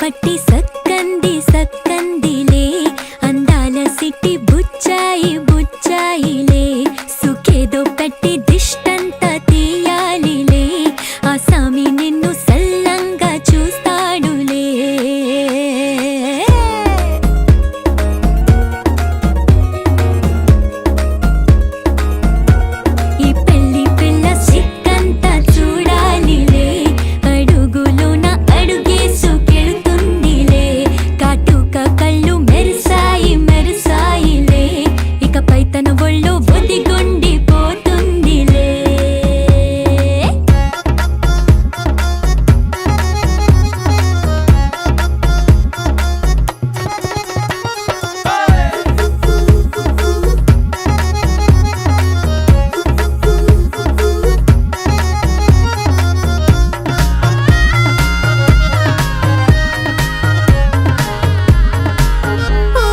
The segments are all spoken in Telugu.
పట్టి సక్కంది సక్కందిలే అందాల సిట్టి బుచ్చాయి బుచ్చాయిలే సుఖేదో పెట్టి దిష్టంతా తీయాలిలే ఆ సామి నిన్ను సల్లంగా చూస్తాడులే ఈ పెళ్లి పిల్ల సిక్కంతా చూడాలిలే అడుగులోన అడుగేసుకెళ్తుందిలే కాటుక కళ్ళు మెరిసాయి మెరిసాయిలే ఇకపై తన ఒళ్ళు ఒదిగొండిపోతుందిలే ఓ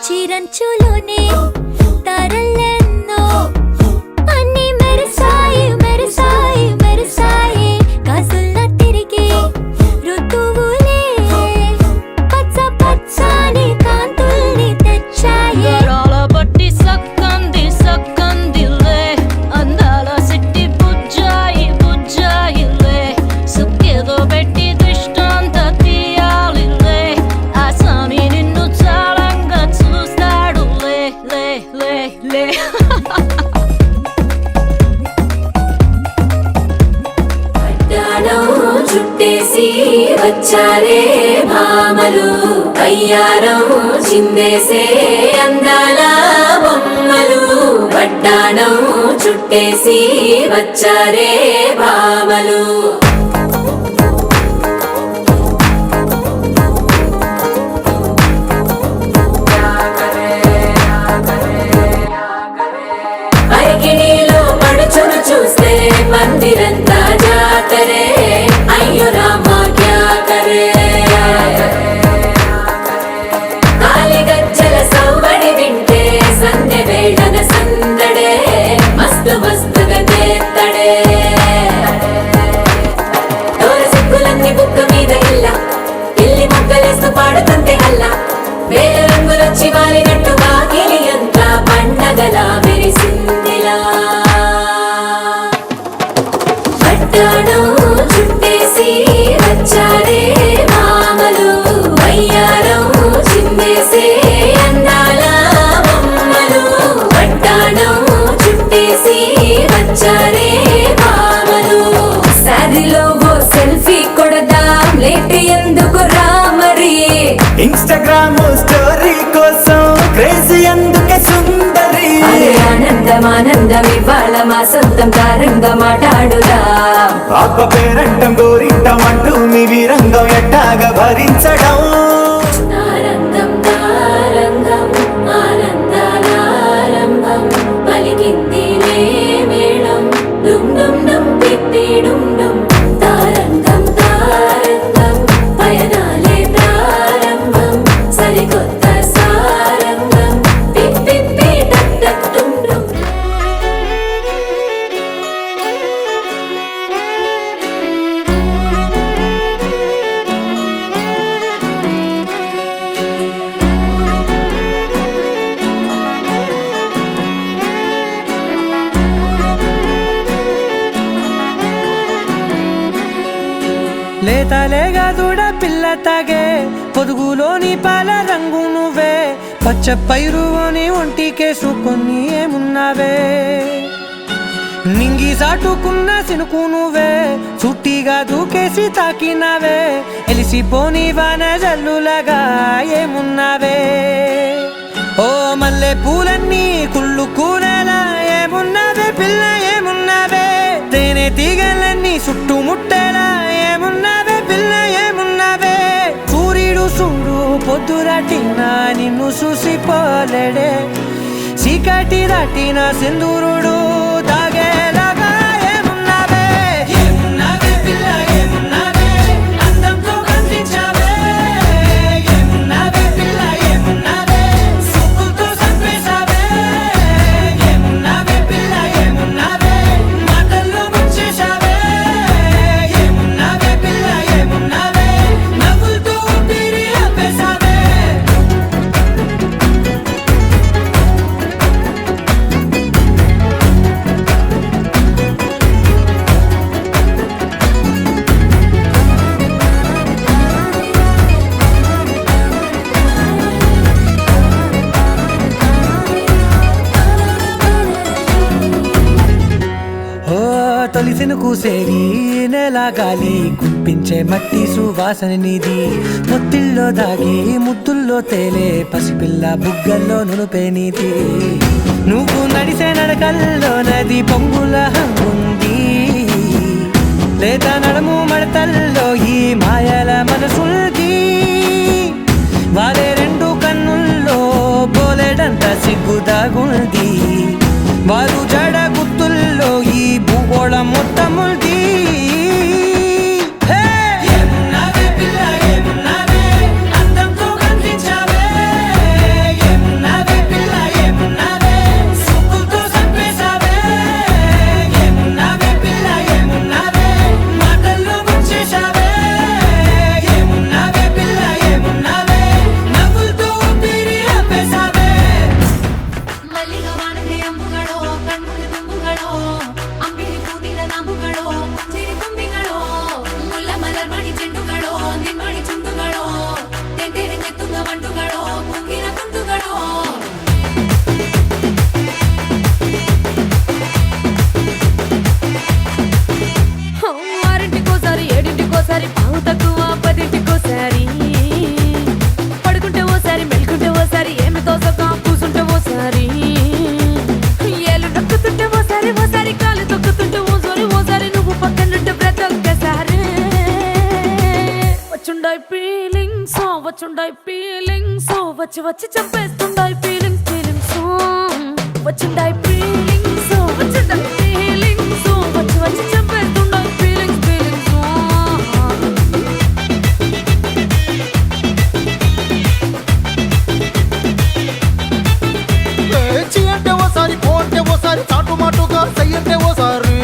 చిరంచులోనే తారలెన్నో అన్నీ మెరిసాయి మెరిసాయి మెరిసాయి కాసుల్లా తిరిగి ఋతువులే పచ్చ పచ్చని కాంతుల్ని తెచ్చాయి గరాల బట్టి సక్కంది సక్కందిలే అందాల సిట్టి బుజ్జాయి బుజ్జాయిలే సుక్కేదో పెట్టి దిష్టంతా తీయాలిలే ఆ సామి నిన్ను చాలంగా చూస్తాడు లే లే లే లే పట్టాణం చుట్టేసి వచ్చారే భామలు అయ్యారం చిందేసే అందాల బొమ్మలు పట్టాణం చుట్టేసి వచ్చారే భామలు అరికిణీలో పడుచును చూస్తే మందిరంతా జాతరే అయ్యో రామా క్యా కరే కాలిగజ్జల సవ్వడి వింటే సందె వేళన సందడే మస్తు మస్తుగా చేత్తడే దూర సిగ్గులన్నీ బుక్క మీద ఇల్లి మొగ్గలేస్తూ పాడుతుంటే అల్లా వేల రంగులొచ్చి వాలినట్టు వాకిలి అంతా పండగలా మెరిసిందిలా పట్టాణం చుట్టేసి వచ్చారే మామలు వయ్యారం చిందేసే అందాల బొమ్మలు పట్టాణం చుట్టేసి వచ్చారే మామలు సారీలో ఓ సెల్ఫీ కొడదాం లేట్ ఎందుకు రామరి ఇన్స్టాగ్రామ్ స్టోరీ కోసం క్రేజీ అందుకే సుందరి అరే ఆనందం ఆనందం ఇవాళ మా సొంతం తారంగా మాట్లాడుదా పాప పేరంటం గోరింటం అంటూ మీ వీరంగం ఎట్టాగా భరించడం ఆనందం తారంగం ఆనందాల ఆరంభం పలికిందిలే మేళం డుమ్ డుమ్ డుమ్ పిప్పి డుమ్ డుమ్ తారంగం తారంగం పయనాలే ప్రారంభం సరికొత్త సారంగం పిప్పి టక్ టక్ డుమ్ డుమ్ లేతలేగా దూడ పిల్ల తాగే పొదుగులోని పాల రంగు నువ్వే పచ్చ పైరుని ఒంటికేసుకొని ఏమున్నావే నింగి సాటుకున్న సినుకు నువ్వే చుట్టిగా దూకేసి తాకినావే ఎలిసిపోని వాన జల్లులాగా ఏమున్నావే ఓ మల్లె పూలన్నీ కుళ్ళు కూరలా ఏమున్నావే పిల్ల ఏమున్నావే తేనె తీగలన్నీ చుట్టుముట్టేలా ఏమున్నావే పిల్ల ఏమున్నావే సూర్యుడు చూడు పొద్దురాటిన నిన్ను చూసిపోలేడే చీకటి దాటిన సింధూరుడు తాగేలాగా ఏమున్నావే ఏమున్నావే పిల్ల ఏమున్నావే అందంతో కనిపించావే ఏమున్నావే పిల్ల ఏమున్నావే సుక్కుతో చంపేశావే ఏమున్నావే పిల్ల ఏమున్నావే మాటల్లో ముంచేశావే ఏమున్నావే పిల్ల ఏమున్నావే నవ్వులతో సేరి నెల గాలి కుప్పించే మట్టి సువాసన నీది పొత్తిల్లో దాగి ముద్దుల్లో తేలే పసిపిల్ల బుగ్గల్లో నునుపే నీది నువ్వు నడిసే నడకల్లో నది పొంగుల హంగుంది లేదా నడుము మడతల్లో ఈ మాయల మనసుల్ది వారే రెండు కన్నుల్లో బోలెడంత సిగ్గుదాగుంది వారు జడ గుత్తుల్లో ఈ భూగోళం మొత్తముల్ది వచ్చుండాయి ఫీలింగ్స్ వచ్చి వచ్చి చంపేస్తుండాయి ఫీలింగ్స్ ఫీలింగ్స్ వచ్చుండాయి ఫీలింగ్స్ వచ్చుండాయి ఫీలింగ్స్ వచ్చి వచ్చి చంపేస్తుండాయి ఫీలింగ్స్ ఫీలింగ్స్ చీ అంటే ఓసారి పో అంటే ఓసారి చాటు మాటుగా సై అంటే ఓసారి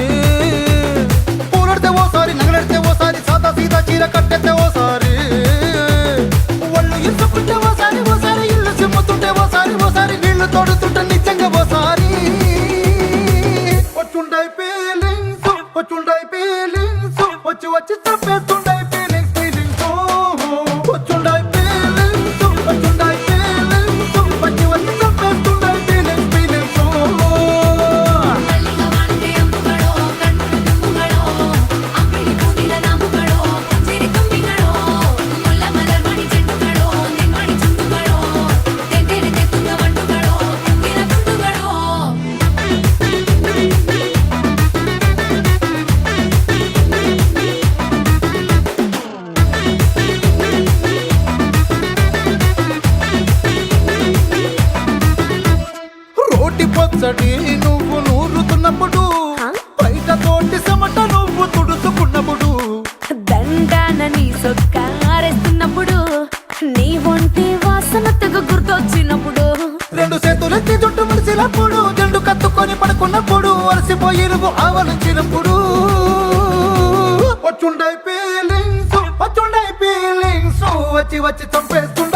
పూలడితే ఓసారి నగలడితే ఓసారి సాదా సీదా చీర కట్టెత్తే ఓసారి ఓసారి నీళ్లు తోడుతుంటే నిజంగా ఓసారి వచ్చుండాయి ఫీలింగ్స్ వచ్చుండాయి ఫీలింగ్స్ వచ్చి వచ్చి తప్పేస్తుండాయి ఫీలింగ్స్ ఫీలింగ్స్ వచ్చుండాయి ఫీలింగ్స్ వచ్చుండాయి ఫీలింగ్స్ వచ్చి వచ్చి తప్పేస్తుండాయి ఫీలింగ్స్ ఫీలింగ్స్ పొచ్చటి నువ్వు నూరుతున్నప్పుడు బయట తోటి సమట నువ్వు తుడుచుకున్నప్పుడు దండానని సొక్కారేస్తున్నప్పుడు నీ ఒంటి వాసన తెగ గుర్తొచ్చినప్పుడు రెండు చేతులెత్తి జుట్టు ముడిసినప్పుడు జండు కత్తుకొని పడుకున్నప్పుడు అలసిపోయి నువ్వు ఆవలించినప్పుడు వచ్చుండాయి ఫీలింగ్స్ వచ్చి వచ్చి చంపేస్తుండే